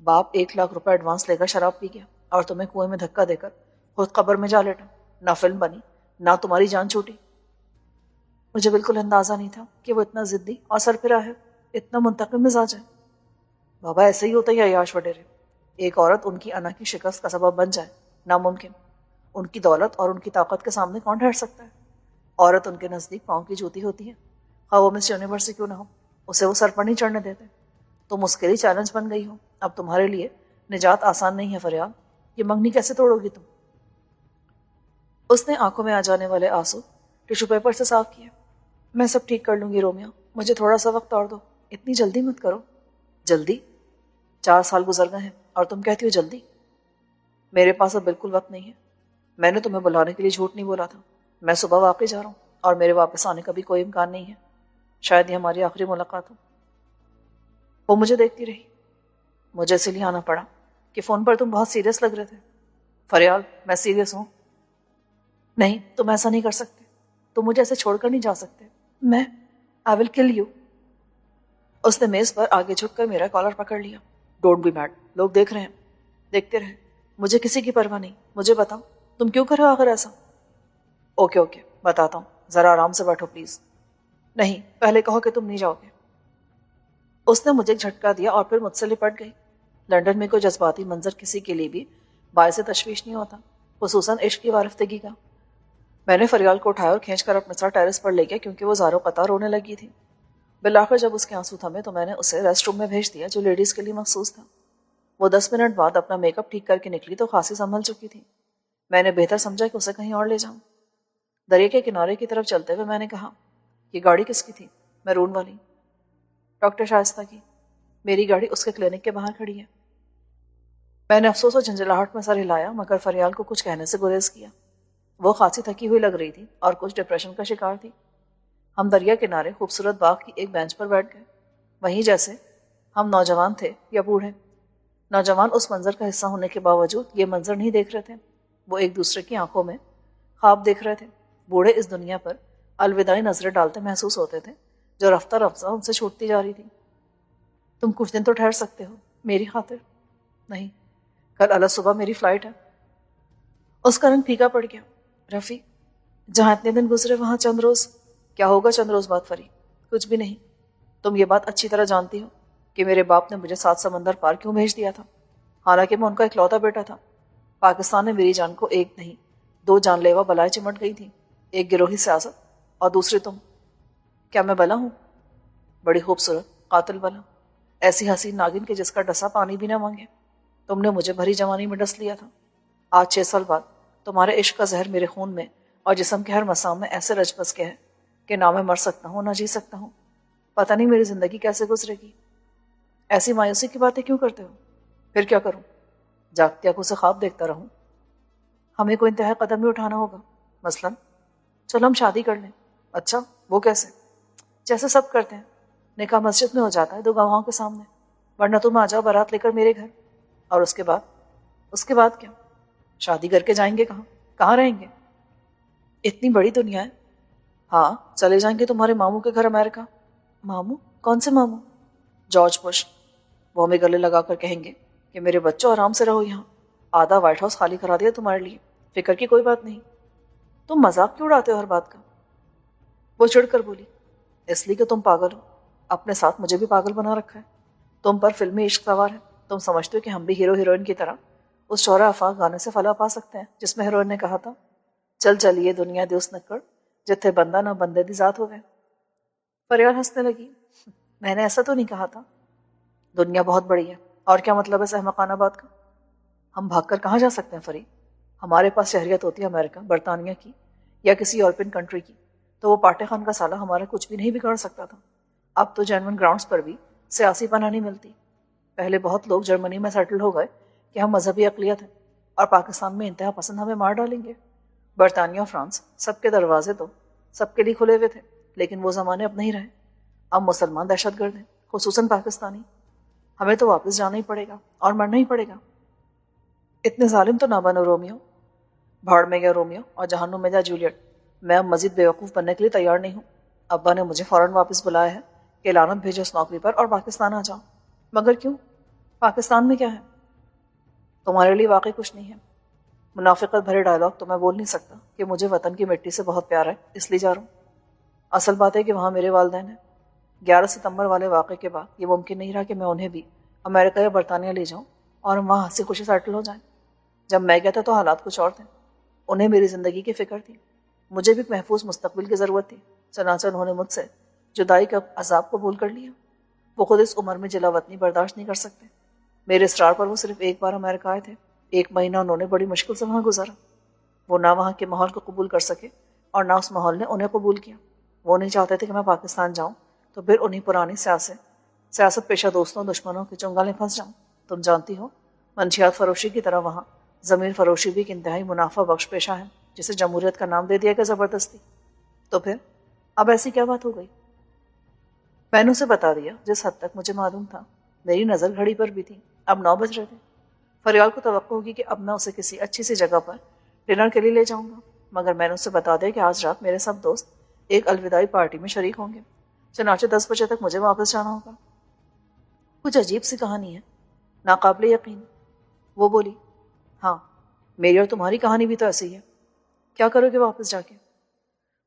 باپ 1 لاکھ روپے ایڈوانس لے کر شراب پی گیا اور تمہیں کنویں میں دھکا دے کر خود قبر میں جا لیٹا۔ نہ فلم بنی، نہ تمہاری جان چھوٹی۔ مجھے بالکل اندازہ نہیں تھا کہ وہ اتنا ضدی اور سرپرا ہے، اتنا منتقم مزاج ہے۔ بابا ایسے ہی ہوتا ہے عیاش وڈیرے۔ ایک عورت ان کی انا کی شکست کا سبب بن جائے، ناممکن۔ ان کی دولت اور ان کی طاقت کے سامنے کون ٹھہر سکتا ہے؟ عورت ان کے نزدیک پاؤں کی جوتی ہوتی ہے، خواہ وہ مس یونیورس کیوں نہ ہو، اسے وہ سر پر نہیں چڑھنے دیتے۔ تم اس کے لیے چیلنج بن گئی ہو۔ اب تمہارے لیے نجات آسان نہیں ہے فریال۔ یہ منگنی کیسے توڑو گی تم؟ اس نے آنکھوں میں آ جانے والے آنسو ٹیشو پیپر سے صاف کیا۔ میں سب ٹھیک کر لوں گی رومیو، مجھے تھوڑا سا وقت اور دو۔ اتنی جلدی مت کرو۔ جلدی؟ 4 سال گزر گئے ہیں اور تم کہتی ہو جلدی؟ میرے پاس اب بالکل وقت نہیں ہے۔ میں نے تمہیں بلانے کے لیے جھوٹ نہیں بولا تھا۔ میں صبح واقعی جا رہا ہوں اور میرے واپس آنے کا بھی کوئی امکان نہیں ہے۔ شاید یہ ہماری آخری ملاقات ہو۔ وہ مجھے دیکھتی رہی۔ مجھے اس لیے آنا پڑا کہ فون پر تم بہت سیریس لگ رہے تھے۔ فریال، میں سیریس ہوں۔ نہیں، تم ایسا نہیں کر سکتے۔ تم مجھے ایسے چھوڑ کر نہیں جا سکتے۔ میں آئی ول کل یو۔ اس نے میز پر آگے جھک کر میرا کالر پکڑ لیا۔ ڈونٹ بی میڈ، لوگ دیکھ رہے ہیں۔ دیکھتے رہے، مجھے کسی کی پرواہ نہیں۔ مجھے بتاؤ تم کیوں کر رہے ہو آخر ایسا؟ اوکے بتاتا ہوں، ذرا آرام سے بیٹھو پلیز۔ نہیں، پہلے کہو کہ تم نہیں جاؤ گے۔ اس نے مجھے جھٹکا دیا اور پھر مجھ سے لپٹ گئی۔ لندن میں کوئی جذباتی منظر کسی کے لیے بھی باعث تشویش نہیں ہوتا، خصوصاً عشق کی وارفتگی کا۔ میں نے فریال کو اٹھایا اور کھینچ کر اپنے ساتھ ٹیرس پر لے گیا کیونکہ وہ زاروں قطار رونے لگی تھی۔ بالآخر جب اس کے آنسو تھمے تو میں نے اسے ریسٹ روم میں بھیج دیا جو لیڈیز کے لیے مخصوص تھا۔ وہ 10 منٹ بعد اپنا میک اپ ٹھیک کر کے نکلی تو خاصی سنبھل چکی تھی۔ میں نے بہتر سمجھا کہ اسے کہیں اور لے جاؤں۔ دریا کے کنارے کی طرف چلتے ہوئے میں نے کہا، یہ گاڑی کس کی تھی؟ میرون والی۔ ڈاکٹر شائستہ کی۔ میری گاڑی اس کے کلینک کے باہر کھڑی ہے۔ میں نے افسوس اور جھنجھلاہٹ میں سر ہلایا مگر فریال کو کچھ کہنے سے گریز کیا۔ وہ خاصی تھکی ہوئی لگ رہی تھی اور کچھ ڈپریشن کا شکار تھی۔ ہم دریا کنارے خوبصورت باغ کی ایک بینچ پر بیٹھ گئے، وہیں جیسے ہم نوجوان تھے یا بوڑھے۔ نوجوان اس منظر کا حصہ ہونے کے باوجود یہ منظر نہیں دیکھ رہے تھے، وہ ایک دوسرے کی آنکھوں میں خواب دیکھ رہے تھے۔ بوڑھے اس دنیا پر الوداعی نظریں ڈالتے محسوس ہوتے تھے جو رفتہ رفتہ ان سے چھوٹتی جا رہی تھی۔ تم کچھ دن تو ٹھہر سکتے ہو میری خاطر؟ نہیں، کل الگ صبح میری فلائٹ ہے۔ اس کا رنگ پھیکا پڑ گیا۔ رفیق، جہاں اتنے دن گزرے وہاں چند روز۔ کیا ہوگا چند روز بعد فری؟ کچھ بھی نہیں۔ تم یہ بات اچھی طرح جانتی ہو کہ میرے باپ نے مجھے 7 سمندر پار کیوں بھیج دیا تھا، حالانکہ میں ان کا اکلوتا بیٹا تھا۔ پاکستان میں میری جان کو ایک نہیں 2 جان لیوا بلائیں چمٹ گئی تھیں، ایک گروہی سیاست اور دوسری تم۔ کیا میں بلا ہوں؟ بڑی خوبصورت قاتل بلا، ایسی حسین ناگن کہ جس کا ڈسا پانی بھی نہ مانگے۔ تم نے مجھے بھری جوانی میں ڈس لیا تھا۔ آج 6 سال بعد تمہارے عشق کا زہر میرے خون میں اور جسم کے ہر مسام میں ایسے رچ بس کے ہے کہ نہ میں مر سکتا ہوں نہ جی سکتا ہوں۔ پتہ نہیں میری زندگی کیسے گزرے گی۔ ایسی مایوسی کی باتیں کیوں کرتے ہو؟ پھر کیا کروں؟ جاگتی آنکھوں سے خواب دیکھتا رہوں؟ ہمیں کوئی انتہائی قدم بھی اٹھانا ہوگا، مثلاً چلو ہم شادی کر لیں۔ اچھا، وہ کیسے؟ جیسے سب کرتے ہیں، نکاح مسجد میں ہو جاتا ہے 2 گواہوں کے سامنے، ورنہ تم آ جاؤ بارات لے کر میرے گھر، اور اس کے بعد کیا؟ شادی کر کے جائیں گے کہاں رہیں گے؟ اتنی بڑی دنیا ہے۔ ہاں، چلے جائیں گے تمہارے ماموں کے گھر امریکہ۔ ماموں؟ کون سے ماموں؟ George Bush. وہ ہمیں گلے لگا کر کہیں گے کہ میرے بچوں آرام سے رہو یہاں، آدھا وائٹ ہاؤس خالی کرا دیا تمہارے لیے، فکر کی کوئی بات نہیں۔ تم مذاق کیوں اڑاتے ہو ہر بات کا؟ وہ چڑھ کر بولی، اس لیے کہ تم پاگل ہو، اپنے ساتھ مجھے بھی پاگل بنا رکھا ہے۔ تم پر فلمی عشق سوار ہے، تم سمجھتے ہو کہ ہم بھی ہیرو ہیروئن کی طرح اس شورا آفاق گانے سے فلاح پا سکتے ہیں جس میں ہیروئن نے کہا تھا، چل چلیے دنیا دے اس نکڑ جتھے بندہ نہ بندے دی ذات ہوئے۔ فریال ہنسنے لگی۔ میں نے ایسا تو نہیں کہا تھا۔ دنیا بہت بڑی ہے، اور کیا مطلب ہے اس احمقانہ بات کا؟ ہم بھاگ کر کہاں جا سکتے ہیں فری؟ ہمارے پاس شہریت ہوتی ہے امریکہ، برطانیہ کی یا کسی یورپین کنٹری کی، تو وہ پاٹے خان کا سالہ ہمارا کچھ بھی نہیں بگاڑ سکتا تھا۔ اب تو جینون گراؤنڈز پر بھی سیاسی پناہ نہیں ملتی۔ پہلے بہت لوگ جرمنی میں سیٹل ہو گئے کہ ہم مذہبی اقلیت ہیں، اور پاکستان میں انتہا پسند ہمیں مار ڈالیں گے۔ برطانیہ اور فرانس، سب کے دروازے تو سب کے لیے کھلے ہوئے تھے، لیکن وہ زمانے اب نہیں رہے۔ اب مسلمان دہشت گرد ہیں، خصوصاً پاکستانی۔ ہمیں تو واپس جانا ہی پڑے گا اور مرنا ہی پڑے گا۔ اتنے ظالم تو نہ بنو رومیو۔ بھاڑ میں گیا رومیو اور جہنم میں جا جولیٹ۔ میں اب مزید بیوقوف بننے کے لیے تیار نہیں ہوں۔ ابا نے مجھے فوراً واپس بلایا ہے کہ لعنت بھیجو اس نوکری پر اور پاکستان آ جاؤ۔ مگر کیوں؟ پاکستان میں کیا ہے؟ تمہارے لیے واقعی کچھ نہیں ہے۔ منافقت بھرے ڈائلاگ تو میں بول نہیں سکتا کہ مجھے وطن کی مٹی سے بہت پیار ہے اس لیے جا رہا ہوں۔ اصل بات ہے کہ وہاں میرے والدین ہیں۔ 11 ستمبر والے واقعے کے بعد یہ ممکن نہیں رہا کہ میں انہیں بھی امریکہ یا برطانیہ لے جاؤں اور ہم وہاں ہنسی خوشی سیٹل ہو جائیں۔ جب میں گیا تھا تو حالات کچھ اور تھے، انہیں میری زندگی کی فکر تھی، مجھے بھی ایک محفوظ مستقبل کی ضرورت تھی۔ چنانچہ انہوں نے مجھ سے جدائی کا عذاب قبول کر لیا۔ وہ خود اس عمر میں جلا وطنی برداشت نہیں کر سکتے۔ میرے اصرار پر وہ صرف ایک بار امریکہ آئے تھے۔ 1 مہینہ انہوں نے بڑی مشکل سے وہاں گزارا۔ وہ نہ وہاں کے ماحول کو قبول کر سکے اور نہ اس ماحول نے انہیں قبول کیا۔ وہ نہیں چاہتے تھے کہ میں پاکستان جاؤں تو پھر انہیں پرانی سیاست پیشہ دوستوں دشمنوں کے چنگل میں پھنس جاؤں۔ تم جانتی ہو، منشیات فروشی کی طرح وہاں ضمیر فروشی بھی ایک انتہائی منافع بخش پیشہ ہے جسے جمہوریت کا نام دے دیا گیا زبردستی۔ تو پھر اب ایسی کیا بات ہو گئی؟ میں نے اسے بتا دیا جس حد تک مجھے معلوم تھا۔ میری نظر گھڑی پر بھی تھی، اب 9 بج رہے تھے۔ فریال کو توقع ہوگی کہ اب میں اسے کسی اچھی سی جگہ پر ڈنر کے لیے لے جاؤں گا، مگر میں نے اسے بتا دیا کہ آج رات میرے سب دوست ایک الوداعی پارٹی میں شریک ہوں گے، چنانچہ 10 بجے تک مجھے واپس جانا ہوگا۔ کچھ عجیب سی کہانی ہے، ناقابل یقین۔ وہ بولی، ہاں، میری اور تمہاری کہانی بھی تو ایسی ہے۔ کیا کرو گے واپس جا کے؟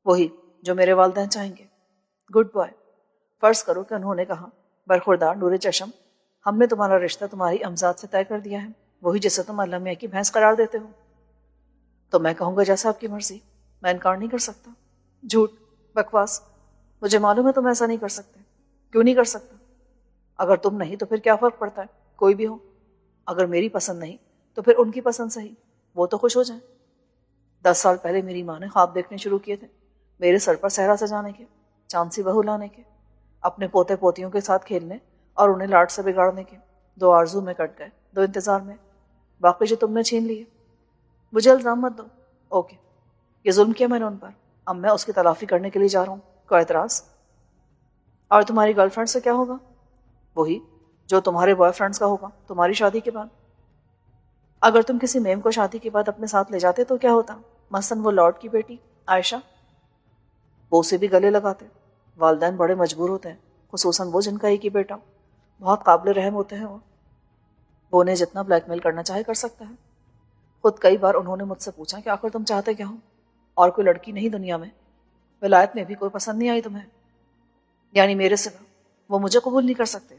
وہی جو میرے والدین چاہیں گے۔ Good boy. فرض کرو کہ انہوں نے کہا، برخوردار نور چشم، ہم نے تمہارا رشتہ تمہاری امزاد سے طے کر دیا ہے، وہی جسے تم اللہ میاں کی بھینس قرار دیتے ہو۔ تو میں کہوں گا جیسا آپ کی مرضی، میں انکار نہیں کر سکتا۔ جھوٹ، بکواس، مجھے معلوم ہے تم ایسا نہیں کر سکتے۔ کیوں نہیں کر سکتا؟ اگر تم نہیں تو پھر کیا فرق پڑتا ہے، کوئی بھی ہو۔ اگر میری پسند نہیں تو پھر ان کی پسند صحیح، وہ تو خوش ہو جائیں۔ 10 سال پہلے میری ماں نے خواب دیکھنے شروع کیے تھے، میرے سر پر صحرا سجانے کے، چاند سی بہو لانے کے، اپنے پوتے پوتیوں کے ساتھ کھیلنے اور انہیں لاڈ سے بگاڑنے کے۔ 2 آرزو میں کٹ گئے، 2 انتظار میں، باقی جو تم نے چھین لیے۔ مجھے الزام مت دو۔ اوکے، یہ ظلم کیا میں نے ان پر، اب میں اس کی تلافی کرنے کے لیے جا رہا ہوں۔ کوئی اعتراض؟ اور تمہاری گرل فرینڈ سے کیا ہوگا؟ وہی جو تمہارے بوائے فرینڈس کا ہوگا تمہاری شادی کے بعد۔ اگر تم کسی میم کو شادی کے بعد اپنے ساتھ لے جاتے تو کیا ہوتا؟ مثلاً وہ لارڈ کی بیٹی عائشہ، وہ اسے بھی گلے لگاتے۔ والدین بڑے مجبور ہوتے ہیں، خصوصاً وہ جن کا ایک ہی بیٹا، بہت قابل رحم ہوتے ہیں وہ انہیں جتنا بلیک میل کرنا چاہے کر سکتا ہے۔ خود کئی بار انہوں نے مجھ سے پوچھا کہ آخر تم چاہتے کیا ہو؟ اور کوئی لڑکی نہیں دنیا میں، ولایت میں بھی کوئی پسند نہیں آئی تمہیں؟ یعنی میرے سوا وہ مجھے قبول نہیں کر سکتے؟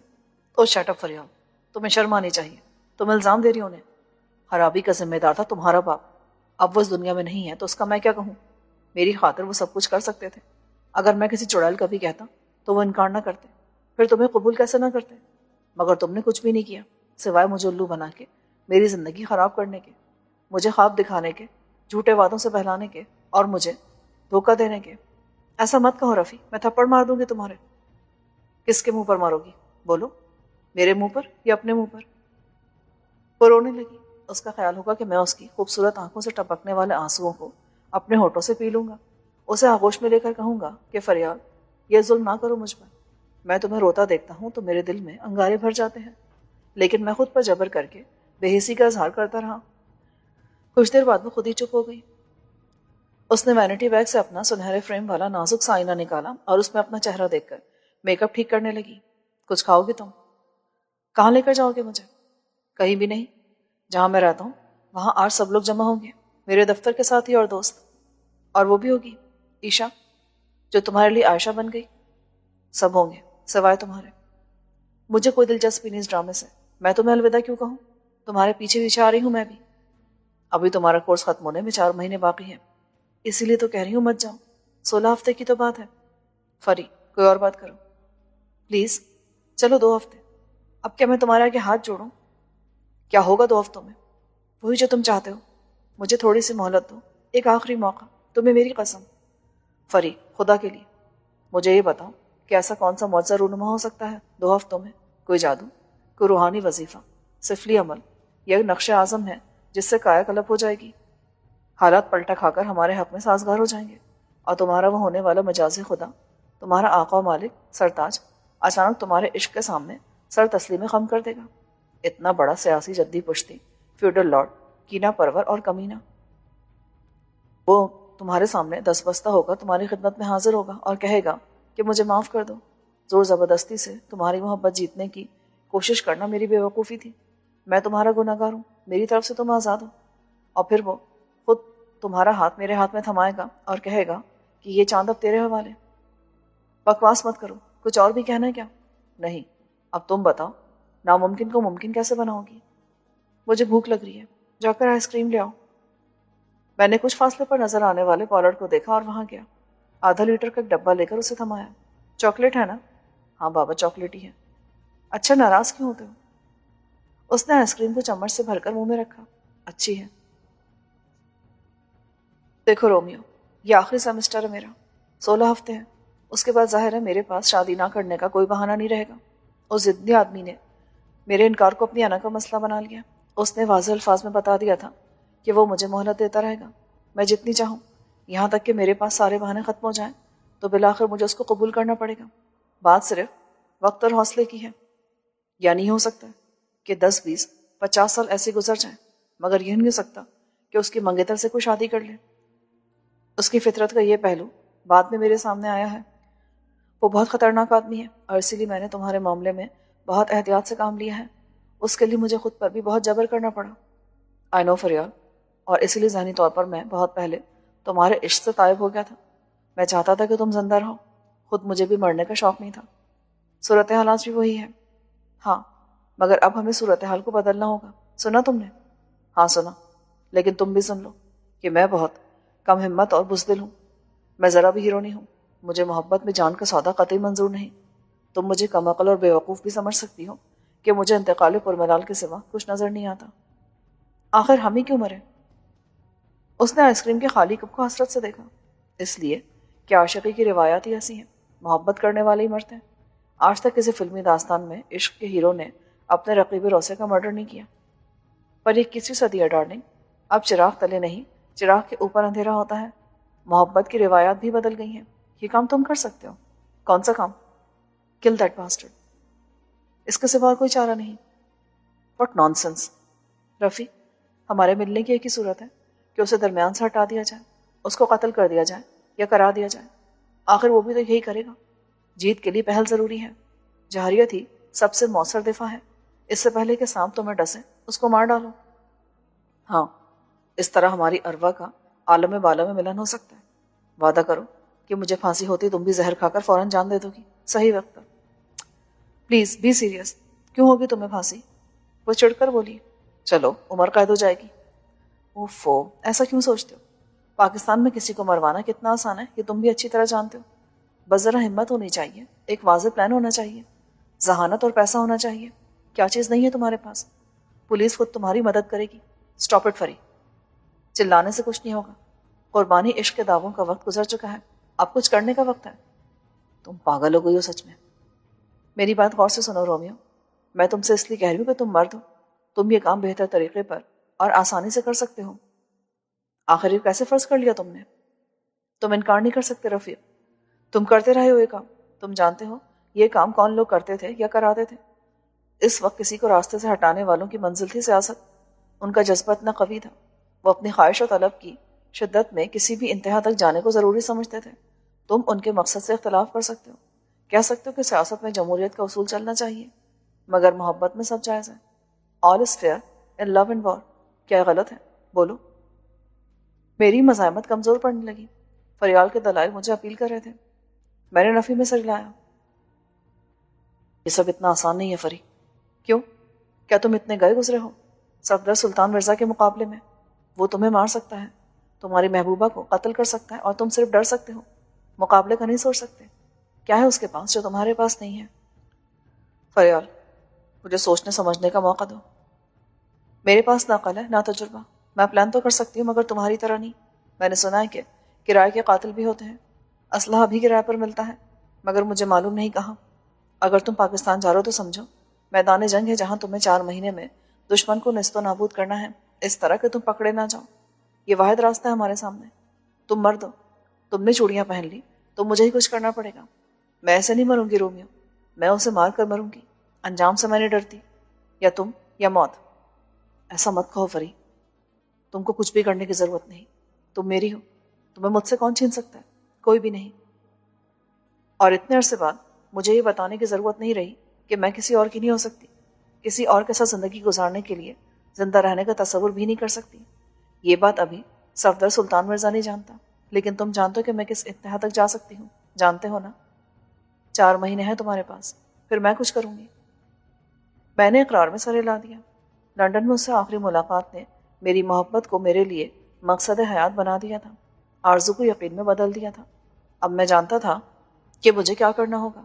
او شٹ اپ فریال، تمہیں شرم آنی چاہیے، تم الزام دے رہی ہو انہیں۔ خرابی کا ذمہ دار تھا تمہارا باپ، اب وہ اس دنیا میں نہیں ہے تو اس کا میں کیا کہوں؟ میری خاطر وہ سب کچھ کر سکتے تھے، اگر میں کسی چڑیل کا بھی کہتا تو وہ انکار نہ کرتے، پھر تمہیں قبول کیسے نہ کرتے؟ مگر تم نے کچھ بھی نہیں کیا سوائے مجھے الو بنا کے میری زندگی خراب کرنے کے، مجھے خواب دکھانے کے، جھوٹے وعدوں سے بہلانے کے اور مجھے دھوکہ دینے کے۔ ایسا مت کہو رفیع، میں تھپڑ مار دوں گی تمہارے۔ کس کے منہ پر مارو گی؟ بولو، میرے منہ پر یا اپنے منہ پر؟ وہ رونے لگی۔ اس کا خیال ہوگا کہ میں اس کی خوبصورت آنکھوں سے ٹپکنے والے آنسوؤں کو اپنے ہونٹوں سے پی لوں گا، اسے آغوش میں لے کر کہوں گا کہ فریال، یہ ظلم نہ کرو مجھ پر، میں تمہیں روتا دیکھتا ہوں تو میرے دل میں انگارے بھر جاتے ہیں، لیکن میں خود پر جبر کر کے بے حسی کا اظہار کرتا رہا۔ کچھ دیر بعد وہ خود ہی چپ ہو گئی۔ اس نے وینٹی بیگ سے اپنا سنہرے فریم والا نازک سا آئینہ نکالا اور اس میں اپنا چہرہ دیکھ کر میک اپ ٹھیک کرنے لگی۔ کچھ کھاؤ گے تم؟ کہاں لے کر جاؤ گے مجھے؟ کہیں بھی نہیں، جہاں میں رہتا ہوں وہاں آج سب لوگ جمع ہوں گے، میرے دفتر کے ساتھی اور دوست، اور وہ بھی ہوگی عیشا جو تمہارے لیے عائشہ بن گئی۔ سب ہوں گے سوائے تمہارے۔ مجھے کوئی دلچسپی نہیں اس ڈرامے سے، میں تمہیں الوداع کیوں کہوں؟ تمہارے پیچھے پیچھے آ رہی ہوں میں بھی۔ ابھی تمہارا کورس ختم ہونے میں 4 مہینے باقی ہیں، اسی لیے تو کہہ رہی ہوں مت جاؤ، 16 ہفتے کی تو بات ہے۔ فری، کوئی اور بات کرو پلیز، چلو 2 ہفتے۔ اب کیا میں تمہارے آگے ہاتھ جوڑوں؟ کیا ہوگا 2 ہفتوں میں؟ وہی جو تم چاہتے ہو۔ مجھے تھوڑی سی مہلت دو، ایک آخری موقع، تمہیں میری قسم۔ فری، خدا کے لیے مجھے یہ بتاؤ کہ ایسا کون سا معجزہ رونما ہو سکتا ہے 2 ہفتوں میں؟ کوئی جادو، کوئی روحانی وظیفہ، سفلی عمل، یا نقش اعظم ہے جس سے کایا کلپ ہو جائے گی، حالات پلٹا کھا کر ہمارے حق میں سازگار ہو جائیں گے، اور تمہارا وہ ہونے والا مجازی خدا، تمہارا آقا و مالک، سرتاج، اچانک تمہارے عشق کے سامنے سر تسلیم خم کر دے گا۔ اتنا بڑا سیاسی جدی پشتی، فیوڈل لارڈ، کینہ پرور اور کمینہ، وہ تمہارے سامنے دست بستہ ہوگا، تمہاری خدمت میں حاضر ہوگا اور کہے گا کہ مجھے معاف کر دو۔ زور زبردستی سے تمہاری محبت جیتنے کی کوشش کرنا میری بے وقوفی تھی، میں تمہارا گناہگار ہوں، میری طرف سے تم آزاد ہو۔ اور پھر وہ خود تمہارا ہاتھ میرے ہاتھ میں تھمائے گا اور کہے گا کہ یہ چاند اب تیرے حوالے۔ بکواس مت کرو، کچھ اور بھی کہنا ہے کیا؟ نہیں، اب تم بتاؤ، ناممکن کو ممکن کیسے بناؤ گی؟ مجھے بھوک لگ رہی ہے، جا کر آئس کریم لے آؤ۔ میں نے کچھ فاصلے پر نظر آنے والے پالرڈ کو دیکھا اور وہاں گیا، ½ لیٹر کا ایک ڈبہ لے کر اسے تھمایا۔ چاکلیٹ ہے نا؟ ہاں بابا، چاکلیٹ ہی ہے۔ اچھا، ناراض کیوں ہوتے ہو؟ اس نے آئس کریم کو چمچ سے بھر کر منہ میں رکھا۔ اچھی ہے۔ دیکھو رومیو، یہ آخری سیمسٹر ہے میرا، 16 ہفتے ہیں، اس کے بعد ظاہر ہے میرے پاس شادی نہ کرنے کا کوئی بہانہ نہیں رہے گا۔ اس ضدی آدمی نے میرے انکار کو اپنی انا کا مسئلہ بنا لیا۔ اس نے واضح الفاظ میں بتا دیا تھا کہ وہ مجھے مہلت دیتا رہے گا، میں جتنی چاہوں، یہاں تک کہ میرے پاس سارے بہانے ختم ہو جائیں تو بالآخر مجھے اس کو قبول کرنا پڑے گا۔ بات صرف وقت اور حوصلے کی ہے۔ یعنی یہ ہو سکتا ہے کہ 10 20 50 سال ایسے گزر جائیں، مگر یہ نہیں ہو سکتا کہ اس کی منگیتر سے کوئی شادی کر لے۔ اس کی فطرت کا یہ پہلو بعد میں میرے سامنے آیا ہے۔ وہ بہت خطرناک آدمی ہے اور اسی لیے میں نے تمہارے معاملے میں بہت احتیاط سے کام لیا ہے۔ اس کے لیے مجھے خود پر بھی بہت جبر کرنا پڑا۔ آئی نو فریال، اور اسی لیے ذہنی طور پر میں بہت پہلے تمہارے عشق سے طائب ہو گیا تھا۔ میں چاہتا تھا کہ تم زندہ رہو، خود مجھے بھی مرنے کا شوق نہیں تھا۔ صورتحال آج بھی وہی ہے۔ ہاں، مگر اب ہمیں صورتحال کو بدلنا ہوگا۔ سنا تم نے؟ ہاں سنا، لیکن تم بھی سن لو کہ میں بہت کم ہمت اور بزدل ہوں۔ میں ذرا بھی ہیرو نہیں ہوں، مجھے محبت میں جان کا سودا قطعی منظور نہیں۔ تم مجھے کم عقل اور بے وقوف بھی سمجھ سکتی ہو، کہ مجھے انتقال پرملال کے سوا کچھ نظر نہیں آتا۔ آخر ہم ہی کیوں مرے؟ اس نے آئس کریم کے خالی کپ کو حسرت سے دیکھا۔ اس لیے کہ عاشقی کی روایات ہی ایسی ہیں، محبت کرنے والے ہی مرتے ہیں۔ آج تک کسی فلمی داستان میں عشق کے ہیرو نے اپنے رقیب روسے کا مرڈر نہیں کیا۔ پر یہ کسی صدی ہے ڈارلنگ، اب چراغ تلے نہیں، چراغ کے اوپر اندھیرا ہوتا ہے۔ محبت کی روایات بھی بدل گئی ہیں۔ یہ کام تم کر سکتے ہو۔ کون سا کام؟ کل دیٹ باسٹرڈ۔ اس کے سوا کوئی چارہ نہیں۔ واٹ نانسنس رفیع، ہمارے ملنے کی ایک ہی صورت ہے کہ اسے درمیان سے ہٹا دیا جائے، اس کو قتل کر دیا جائے یا کرا دیا جائے۔ آخر وہ بھی تو یہی کرے گا۔ جیت کے لیے پہل ضروری ہے۔ جہریت ہی سب سے مؤثر دفاع ہے۔ اس سے پہلے کہ سانپ تمہیں ڈسے اس کو مار ڈالو۔ ہاں، اس طرح ہماری ارواح کا عالم بالا میں ملن ہو سکتا ہے۔ وعدہ کرو کہ مجھے پھانسی ہوتی تم بھی زہر کھا کر فوراً جان دے دو گی، صحیح وقت پر۔ Please be serious. کیوں ہوگی تمہیں پھانسی؟ وہ چڑھ کر بولی۔ چلو عمر قید ہو جائے گی۔ اوفو، ایسا کیوں سوچتے ہو؟ پاکستان میں کسی کو مروانا کتنا آسان ہے یہ تم بھی اچھی طرح جانتے ہو۔ بس ذرا ہمت ہونی چاہیے، ایک واضح پلان ہونا چاہیے، ذہانت اور پیسہ ہونا چاہیے۔ کیا چیز نہیں ہے تمہارے پاس؟ پولیس خود تمہاری مدد کرے گی۔ اسٹاپ اٹ فری، چلانے سے کچھ نہیں ہوگا۔ قربانی عشق کے دعووں کا وقت گزر چکا ہے، اب کچھ کرنے کا وقت ہے۔ تم پاگل ہو گئی ہو سچ میں۔ میری بات غور سے سنو رومیو، میں تم سے اس لیے کہہ رہی ہوں کہ تم مرد ہو، تم یہ کام بہتر طریقے پر اور آسانی سے کر سکتے ہو۔ آخر یہ کیسے فرض کر لیا تم نے؟ تم انکار نہیں کر سکتے رفیع، تم کرتے رہے ہو یہ کام۔ تم جانتے ہو یہ کام کون لوگ کرتے تھے یا کراتے تھے۔ اس وقت کسی کو راستے سے ہٹانے والوں کی منزل تھی سیاست۔ ان کا جذبہ اتنا قوی تھا، وہ اپنی خواہش و طلب کی شدت میں کسی بھی انتہا تک جانے کو ضروری سمجھتے تھے۔ تم ان کے مقصد سے اختلاف کر سکتے ہو، کہہ سکتے ہو کہ سیاست میں جمہوریت کا اصول چلنا چاہیے، مگر محبت میں سب جائز ہے۔ All is fair in love and war. کیا غلط ہے؟ بولو۔ میری مزاحمت کمزور پڑنے لگی۔ فریال کے دلائل مجھے اپیل کر رہے تھے۔ میں نے نفی میں سر ہلایا۔ یہ سب اتنا آسان نہیں ہے فری۔ کیوں؟ کیا تم اتنے گئے گزرے ہو صفدر سلطان مرزا کے مقابلے میں؟ وہ تمہیں مار سکتا ہے، تمہاری محبوبہ کو قتل کر سکتا ہے، اور تم صرف ڈر سکتے ہو، مقابلے کا نہیں سوچ سکتے۔ کیا ہے اس کے پاس جو تمہارے پاس نہیں ہے؟ فریال، مجھے سوچنے سمجھنے کا موقع دو۔ میرے پاس نہ عقل ہے نہ تجربہ۔ میں پلان تو کر سکتی ہوں مگر تمہاری طرح نہیں۔ میں نے سنا ہے کہ کرائے کے قاتل بھی ہوتے ہیں، اسلحہ بھی کرائے پر ملتا ہے، مگر مجھے معلوم نہیں کہاں۔ اگر تم پاکستان جا رہو تو سمجھو میدان جنگ ہے جہاں تمہیں 4 مہینے میں دشمن کو نیست و نابود کرنا ہے، اس طرح کہ تم پکڑے نہ جاؤ۔ یہ واحد راستہ ہے ہمارے سامنے۔ تم مرد ہو، تم نے چوڑیاں پہن لی تو مجھے ہی کچھ کرنا پڑے گا۔ میں ایسے نہیں مروں گی رومیو، میں اسے مار کر مروں گی۔ انجام سے میں نہیں ڈرتی، یا تم یا موت۔ ایسا مت کہو فری، تم کو کچھ بھی کرنے کی ضرورت نہیں۔ تم میری ہو، تمہیں مجھ سے کون چھین سکتا ہے؟ کوئی بھی نہیں۔ اور اتنے عرصے بعد مجھے یہ بتانے کی ضرورت نہیں رہی کہ میں کسی اور کی نہیں ہو سکتی، کسی اور کے ساتھ زندگی گزارنے کے لیے زندہ رہنے کا تصور بھی نہیں کر سکتی۔ یہ بات ابھی صفدر سلطان مرزا نہیں جانتا، لیکن تم جانتے ہو کہ میں کس انتہا تک جا سکتی ہوں، جانتے ہو نا؟ 4 مہینے ہیں تمہارے پاس، پھر میں کچھ کروں گی۔ میں نے اقرار میں سر ہلا دیا۔ لندن میں اس سے آخری ملاقات نے میری محبت کو میرے لیے مقصد حیات بنا دیا تھا، آرزو کو یقین میں بدل دیا تھا۔ اب میں جانتا تھا کہ مجھے کیا کرنا ہوگا۔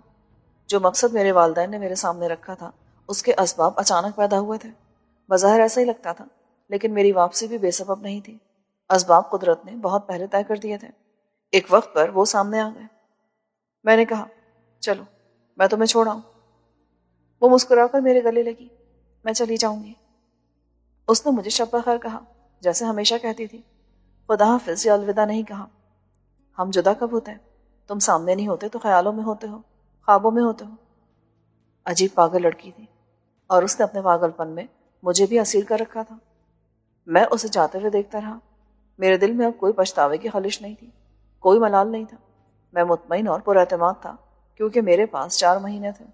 جو مقصد میرے والدین نے میرے سامنے رکھا تھا اس کے اسباب اچانک پیدا ہوئے تھے۔ بظاہر ایسا ہی لگتا تھا، لیکن میری واپسی بھی بے سبب نہیں تھی۔ اسباب قدرت نے بہت پہلے طے کر دیے تھے۔ ایک وقت پر وہ سامنے آ گئے۔ میں نے کہا چلو میں تمہیں چھوڑاؤں۔ وہ مسکرا کر میرے گلے لگی۔ میں چلی جاؤں گی۔ اس نے مجھے شب بخیر کہا جیسے ہمیشہ کہتی تھی، خدا حافظ یا الوداع نہیں کہا۔ ہم جدا کب ہوتے ہیں؟ تم سامنے نہیں ہوتے تو خیالوں میں ہوتے ہو، خوابوں میں ہوتے ہو۔ عجیب پاگل لڑکی تھی، اور اس نے اپنے پاگل پن میں مجھے بھی اسیر کر رکھا تھا۔ میں اسے جاتے ہوئے دیکھتا رہا۔ میرے دل میں اب کوئی پچھتاوے کی خلش نہیں تھی، کوئی ملال نہیں تھا۔ میں مطمئن اور پر اعتماد تھا کیونکہ میرے پاس 4 مہینے تھے۔